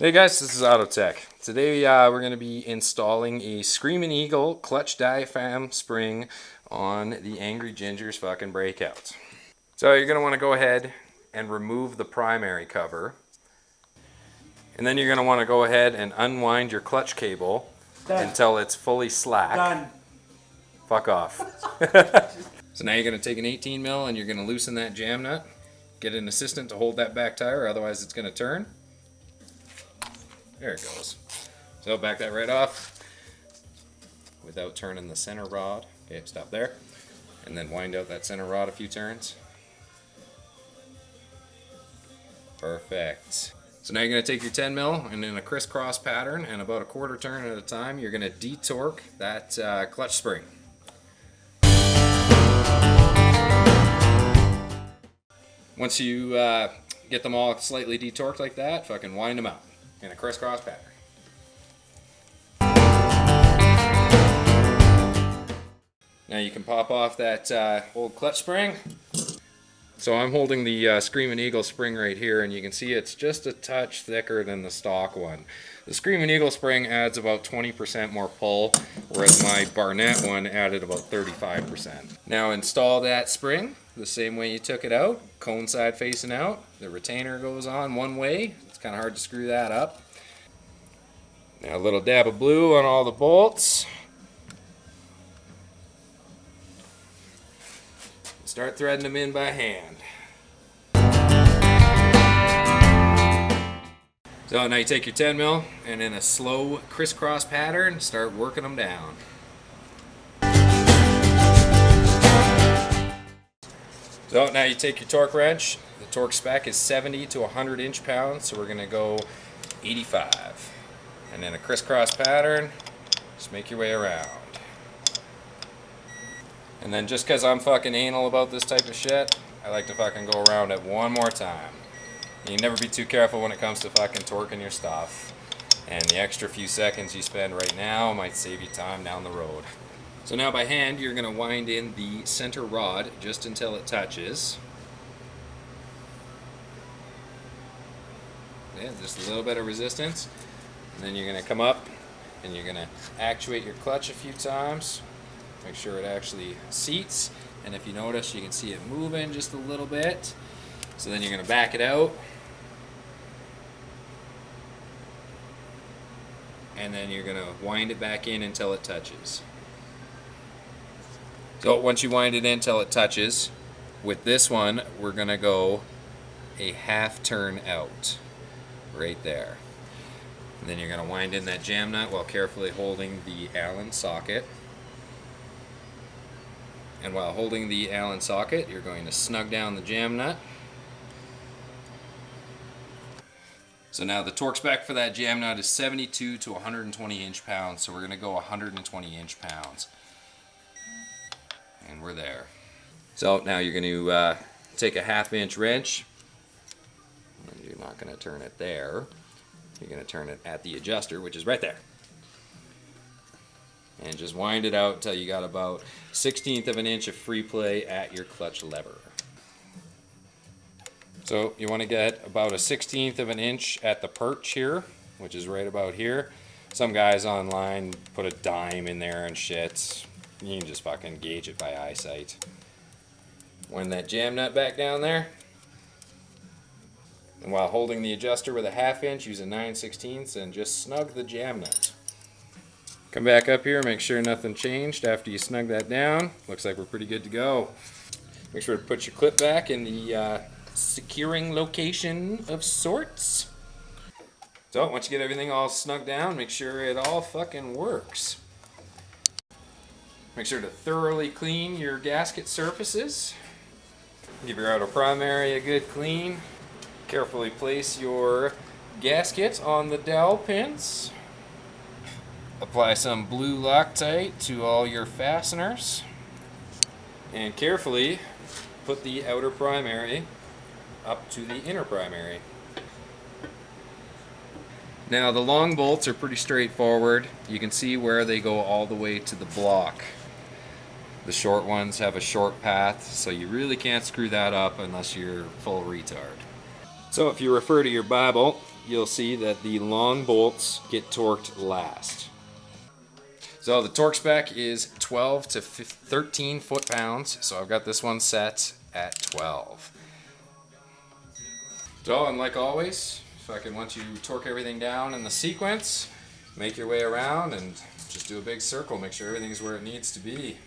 Hey guys, this is Autotech. Today we're going to be installing a Screamin' Eagle clutch diaphragm spring on the Angry Ginger's fucking Breakout. So you're going to want to go ahead and remove the primary cover. And then you're going to want to go ahead and unwind your clutch cable until it's fully slack. Done. Fuck off. So now you're going to take an 18 mil and you're going to loosen that jam nut. Get an assistant to hold that back tire, otherwise it's going to turn. There it goes. So back that right off without turning the center rod. Okay, stop there. And then wind out that center rod a few turns. Perfect. So now you're going to take your 10 mil and in a crisscross pattern and about a quarter turn at a time, you're going to detorque that clutch spring. Once you get them all slightly detorqued like that, fucking wind them out in a crisscross pattern. Now you can pop off that old clutch spring. So I'm holding the Screamin' Eagle spring right here, and you can see it's just a touch thicker than the stock one. The Screamin' Eagle spring adds about 20% more pull, whereas my Barnett one added about 35%. Now install that spring the same way you took it out, cone side facing out. The retainer goes on one way. It's kind of hard to screw that up. Now a little dab of blue on all the bolts. Start threading them in by hand. So now you take your 10 mil and in a slow crisscross pattern, start working them down. So now you take your torque wrench. The torque spec is 70 to 100 inch-pounds, so we're going to go 85. And in a crisscross pattern, just make your way around. And then just because I'm fucking anal about this type of shit, I like to fucking go around it one more time. You can never be too careful when it comes to fucking torquing your stuff. And the extra few seconds you spend right now might save you time down the road. So now by hand, you're going to wind in the center rod just until it touches. Yeah, just a little bit of resistance. And then you're going to come up and you're going to actuate your clutch a few times. Make sure it actually seats, and if you notice, you can see it moving just a little bit. So then you're going to back it out, and then you're going to wind it back in until it touches. So once you wind it in until it touches, with this one, we're going to go a half turn out, right there. And then you're going to wind in that jam nut while carefully holding the Allen socket. And while holding the Allen socket, you're going to snug down the jam nut. So now the torque spec for that jam nut is 72 to 120 inch-pounds, so we're going to go 120 inch-pounds. And we're there. So now you're going to take a 1/2 inch wrench. And you're not going to turn it there. You're going to turn it at the adjuster, which is right there. And just wind it out until you got about 1/16 of an inch of free play at your clutch lever. So you want to get about a 1/16 of an inch at the perch here, which is right about here. Some guys online put a dime in there and shit. You can just fucking gauge it by eyesight. Wind that jam nut back down there. And while holding the adjuster with a 1/2 inch, use a 9/16 and just snug the jam nut. Come back up here, make sure nothing changed after you snug that down. Looks like we're pretty good to go. Make sure to put your clip back in the securing location of sorts. So once you get everything all snug down, make sure it all fucking works. Make sure to thoroughly clean your gasket surfaces. Give your outer primary a good clean. Carefully place your gasket on the dowel pins. Apply some blue Loctite to all your fasteners. And carefully put the outer primary up to the inner primary. Now the long bolts are pretty straightforward. You can see where they go all the way to the block. The short ones have a short path, so you really can't screw that up unless you're full retard. So if you refer to your Bible, you'll see that the long bolts get torqued last. So the torque spec is 12 to 13 foot-pounds, so I've got this one set at 12. So, and like always, once you torque everything down in the sequence, make your way around and just do a big circle, make sure everything's where it needs to be.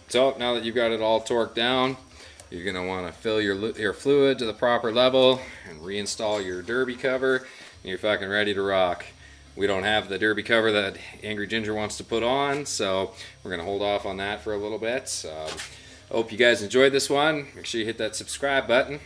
So now that you've got it all torqued down, you're going to want to fill your fluid to the proper level and reinstall your derby cover, and you're fucking ready to rock. We don't have the derby cover that Angry Ginger wants to put on, so we're going to hold off on that for a little bit. I hope you guys enjoyed this one. Make sure you hit that subscribe button.